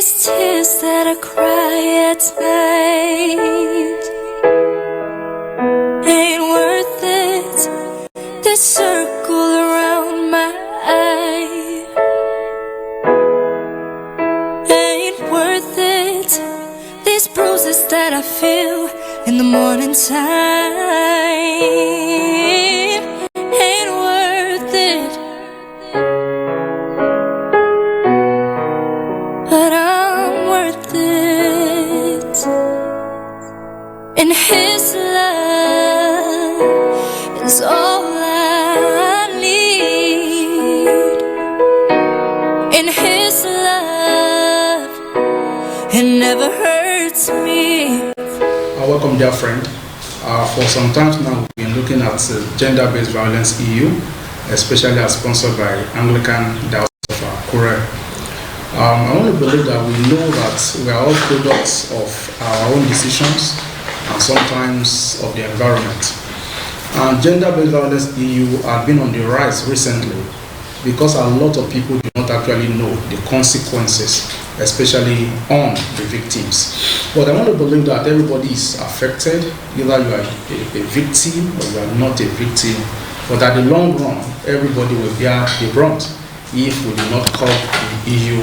These tears that I cry at night ain't worth it. The circle around my eye ain't worth it. These bruises that I feel in the morning time ain't worth it. But I'm worth it. And His love is all I need. In His love, it never hurts me. Welcome, dear friend. For some time now, we've been looking at gender-based violence EU, especially as sponsored by Anglican Diocese of Akure. I want to believe that we know that we are all products of our own decisions and sometimes of the environment. And gender-based violence EU has been on the rise recently because a lot of people do not actually know the consequences, especially on the victims. But I want to believe that everybody is affected, either you are a victim or you are not a victim, but at the long run, everybody will bear the brunt if we do not cut the EU,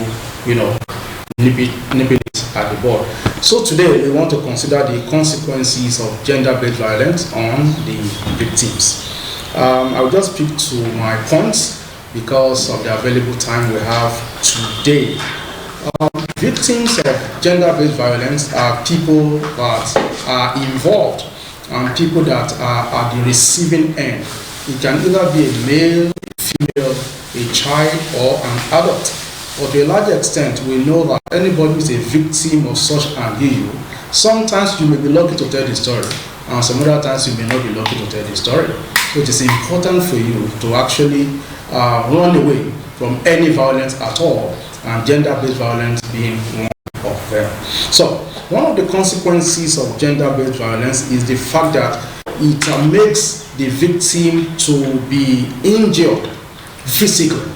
nip it at the bud. So today we want to consider the consequences of gender-based violence on the victims. I will just speak to my points because of the available time we have today. Victims of gender-based violence are people that are involved and people that are at the receiving end. It can either be a male, a female, a child, or an adult. But to a large extent, we know that anybody who is a victim of such an issue, sometimes you may be lucky to tell the story, and some other times you may not be lucky to tell the story. So it is important for you to actually run away from any violence at all, and gender-based violence being one of them. So one of the consequences of gender-based violence is the fact that it makes the victim to be injured physically,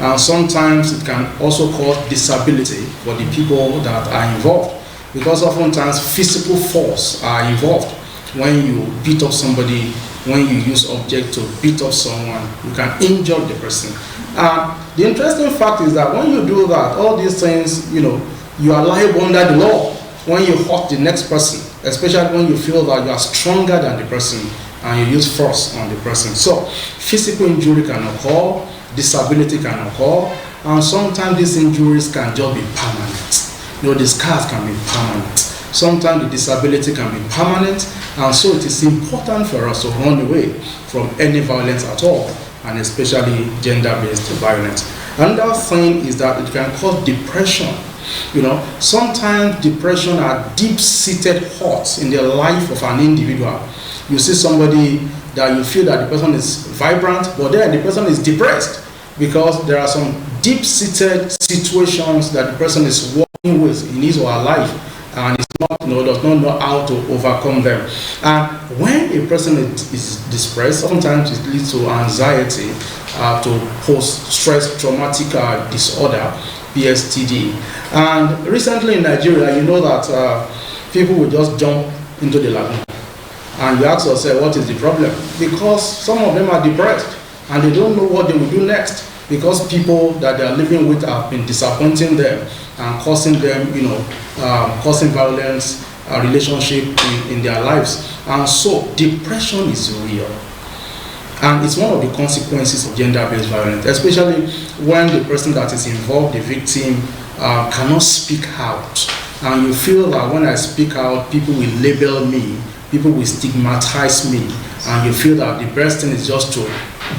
and sometimes it can also cause disability for the people that are involved, because oftentimes physical force are involved. When you beat up somebody, when you use object to beat up someone, you can injure the person. The interesting fact is that when you do that, all these things, you are liable under the law when you hurt the next person, especially when you feel that you are stronger than the person and you use force on the person. So physical injury can occur, disability can occur, and sometimes these injuries can just be permanent. The scars can be permanent. Sometimes the disability can be permanent, and so it is important for us to run away from any violence at all, and especially gender-based violence. Another thing is that it can cause depression. Sometimes depression are deep-seated hurts in the life of an individual. You see somebody that you feel that the person is vibrant, but then the person is depressed because there are some deep-seated situations that the person is working with in his or her life, and does not know how to overcome them. And when a person is depressed, sometimes it leads to anxiety, to post-stress traumatic disorder, PSTD. And recently in Nigeria, you know that people will just jump into the lagoon. And you ask yourself, what is the problem? Because some of them are depressed and they don't know what they will do next, because people that they are living with have been disappointing them and causing them, causing violence, relationship in their lives. And so depression is real. And it's one of the consequences of gender-based violence, especially when the person that is involved, the victim, cannot speak out. And you feel that when I speak out, people will label me, people will stigmatize me, and you feel that the best thing is just to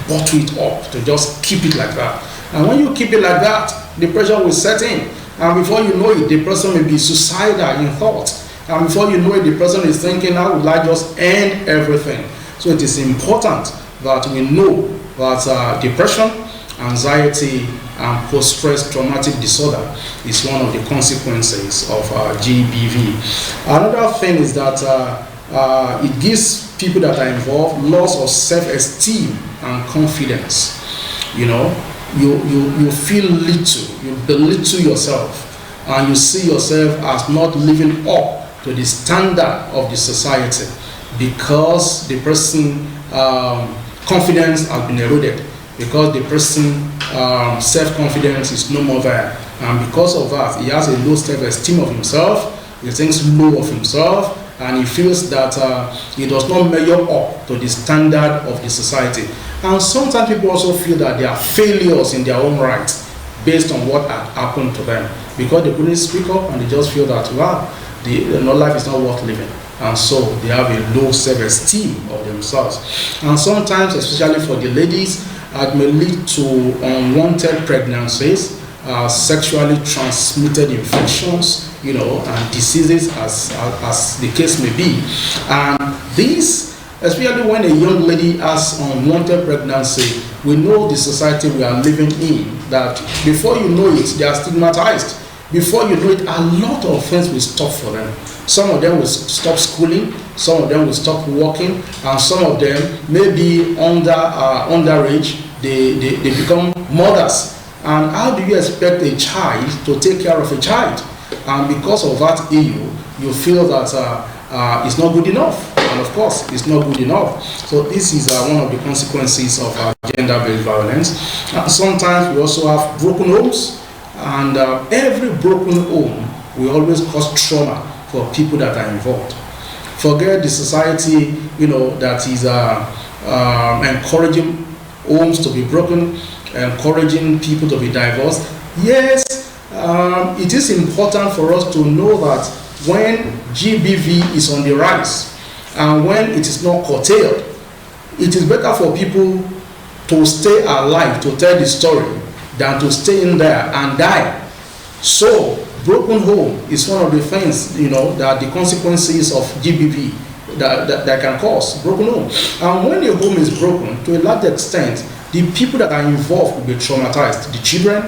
bottle it up, to just keep it like that. And when you keep it like that, depression will set in. And before you know it, the person may be suicidal in thought. And before you know it, the person is thinking, how would I just end everything? So it is important that we know that depression, anxiety, and post-stress traumatic disorder is one of the consequences of GBV. Another thing is that it gives people that are involved loss of self-esteem and confidence. you feel little, you belittle yourself, and you see yourself as not living up to the standard of the society because the person confidence has been eroded, because the person self-confidence is no more there, and because of that he has a low self-esteem of himself, he thinks low of himself, and he feels that he does not measure up to the standard of the society. And sometimes people also feel that they are failures in their own right based on what had happened to them, because they couldn't speak up and they just feel that, wow, life is not worth living, and so they have a low self-esteem of themselves. And sometimes, especially for the ladies, it may lead to unwanted pregnancies, sexually transmitted infections, and diseases as the case may be. And these, especially when a young lady has unwanted pregnancy, we know the society we are living in, that before you know it, they are stigmatized. Before you know it, a lot of things will stop for them. Some of them will stop schooling, some of them will stop working, and some of them may be underage. They become mothers. And how do you expect a child to take care of a child? And because of that issue, you feel that it's not good enough. And of course, it's not good enough. So this is one of the consequences of gender-based violence. Sometimes we also have broken homes, and every broken home will always cause trauma for people that are involved. Forget the society, that is encouraging homes to be broken, encouraging people to be divorced. Yes, it is important for us to know that when GBV is on the rise and when it is not curtailed, it is better for people to stay alive to tell the story than to stay in there and die. So broken home is one of the things, that the consequences of GBV that can cause broken home. And when a home is broken, to a large extent, the people that are involved will be traumatized. The children,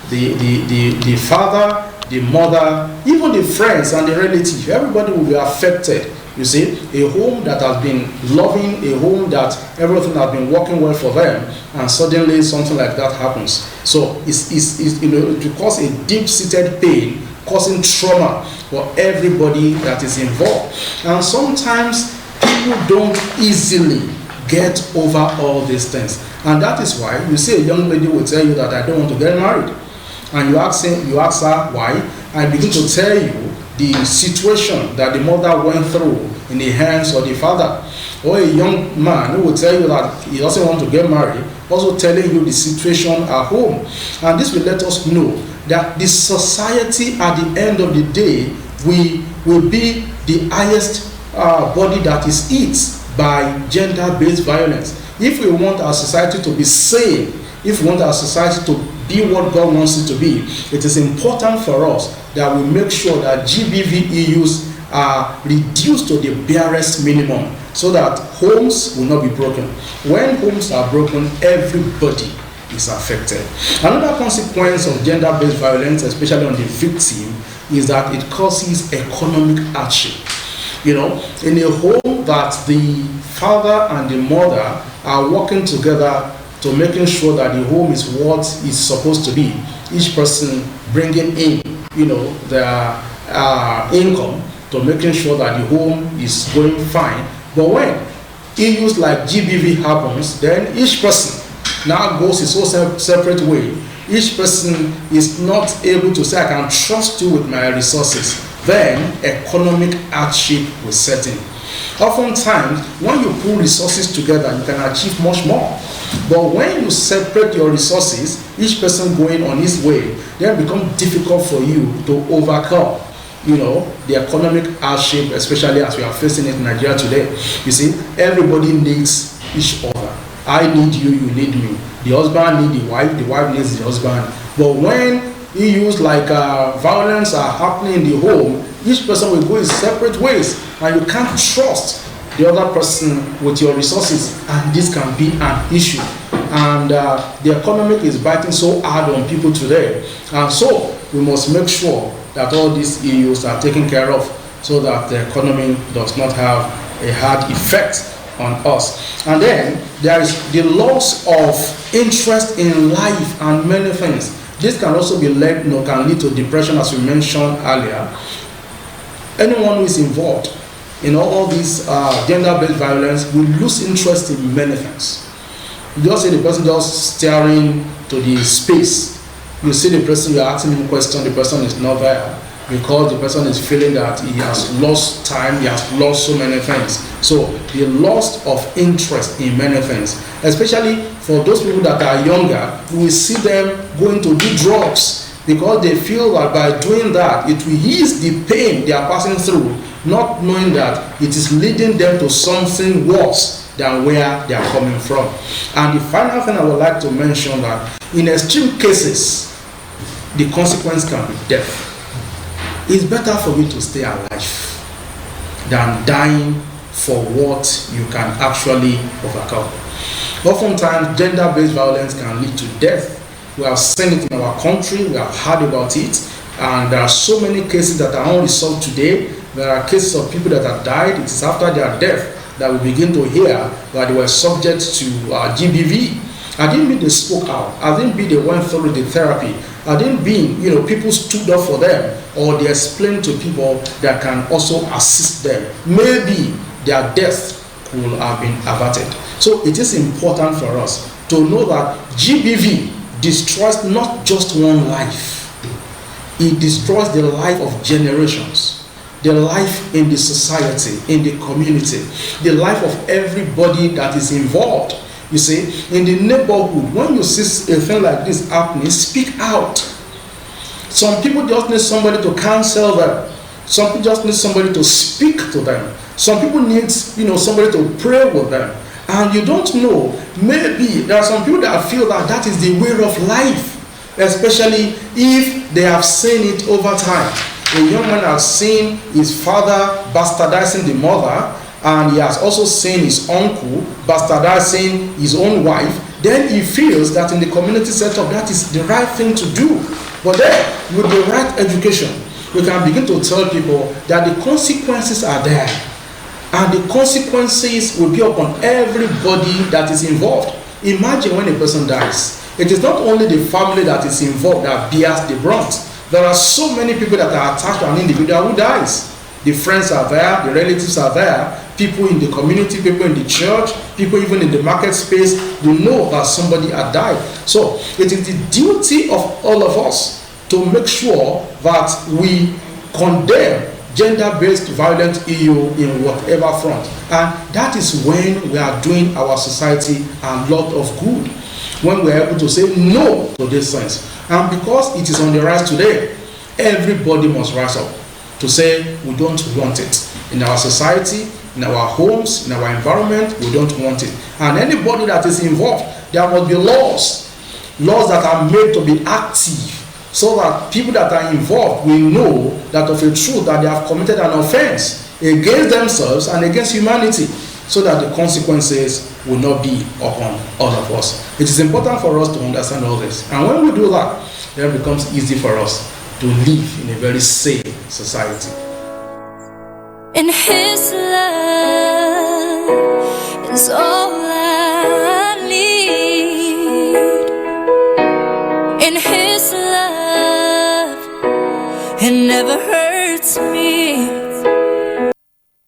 the father, the mother, even the friends and the relatives, everybody will be affected. You see, a home that has been loving, a home that everything has been working well for them, and suddenly something like that happens. So it causes a deep-seated pain, causing trauma for everybody that is involved. And sometimes people don't easily get over all these things. And that is why you see a young lady will tell you that I don't want to get married. And you ask her why, I begin to tell you the situation that the mother went through in the hands of the father. Or a young man who will tell you that he doesn't want to get married, also telling you the situation at home. And this will let us know that the society at the end of the day will be the highest body that is hit by gender-based violence. If we want our society to be sane, if we want our society to be what God wants it to be, it is important for us that we make sure that GBV issues are reduced to the barest minimum so that homes will not be broken. When homes are broken, everybody is affected. Another consequence of gender-based violence, especially on the victim, is that it causes economic hardship. In a home that the father and the mother are working together to making sure that the home is what it's supposed to be, each person bringing in, their income to making sure that the home is going fine. But when issues like GBV happens, then each person now goes his own separate way. Each person is not able to say, I can trust you with my resources. Then economic hardship will set in. Oftentimes, when you pull resources together, you can achieve much more. But when you separate your resources, each person going on his way, then it becomes difficult for you to overcome, the economic hardship, especially as we are facing it in Nigeria today. You see, everybody needs each other. I need you, you need me. The husband needs the wife needs the husband. But when issues like violence are happening in the home, each person will go his separate ways, and you can't trust the other person with your resources, and this can be an issue. And the economic is biting so hard on people today, and so we must make sure that all these issues are taken care of so that the economy does not have a hard effect on us. And then there is the loss of interest in life and many things. This can also be can lead to depression, as we mentioned earlier. Anyone who is involved in all these gender-based violence will lose interest in many things. You just see the person just staring to the space. You see the person, you're asking him a question, the person is not there because the person is feeling that he has lost time, he has lost so many things. So the loss of interest in many things, especially for those people that are younger, we will see them going to do drugs because they feel that by doing that, it will ease the pain they are passing through, not knowing that it is leading them to something worse than where they are coming from. And the final thing I would like to mention that in extreme cases, the consequence can be death. It's better for you to stay alive than dying for what you can actually overcome. Oftentimes, gender-based violence can lead to death. We have seen it in our country, we have heard about it, and there are so many cases that are unresolved today. There are cases of people that have died. It is after their death that we begin to hear that they were subject to GBV. I didn't mean they spoke out. I didn't mean they went through the therapy. I didn't mean, people stood up for them or they explained to people that can also assist them. Maybe their death could have been averted. So it is important for us to know that GBV destroys not just one life. It destroys the life of generations, the life in the society, in the community, the life of everybody that is involved. You see, in the neighborhood, when you see a thing like this happening, speak out. Some people just need somebody to counsel them. Some people just need somebody to speak to them. Some people need, somebody to pray with them. And you don't know, maybe there are some people that feel that that is the way of life, especially if they have seen it over time. A young man has seen his father bastardizing the mother, and he has also seen his uncle bastardizing his own wife. Then he feels that in the community setup, that is the right thing to do. But then, with the right education, we can begin to tell people that the consequences are there. And the consequences will be upon everybody that is involved. Imagine when a person dies. It is not only the family that is involved that bears the brunt. There are so many people that are attached to an individual who dies. The friends are there, the relatives are there, people in the community, people in the church, people even in the market space will know that somebody had died. So it is the duty of all of us to make sure that we condemn gender-based violent EU in whatever front. And that is when we are doing our society a lot of good. When we are able to say no to these things. And because it is on the rise today, everybody must rise up to say we don't want it. In our society, in our homes, in our environment, we don't want it. And anybody that is involved, there must be laws that are made to be active, so that people that are involved will know that of a truth that they have committed an offense against themselves and against humanity, so that the consequences will not be upon all of us. It is important for us to understand all this. And when we do that, then it becomes easy for us to live in a very sane society. In His love is all I need. In His love, it never hurts me.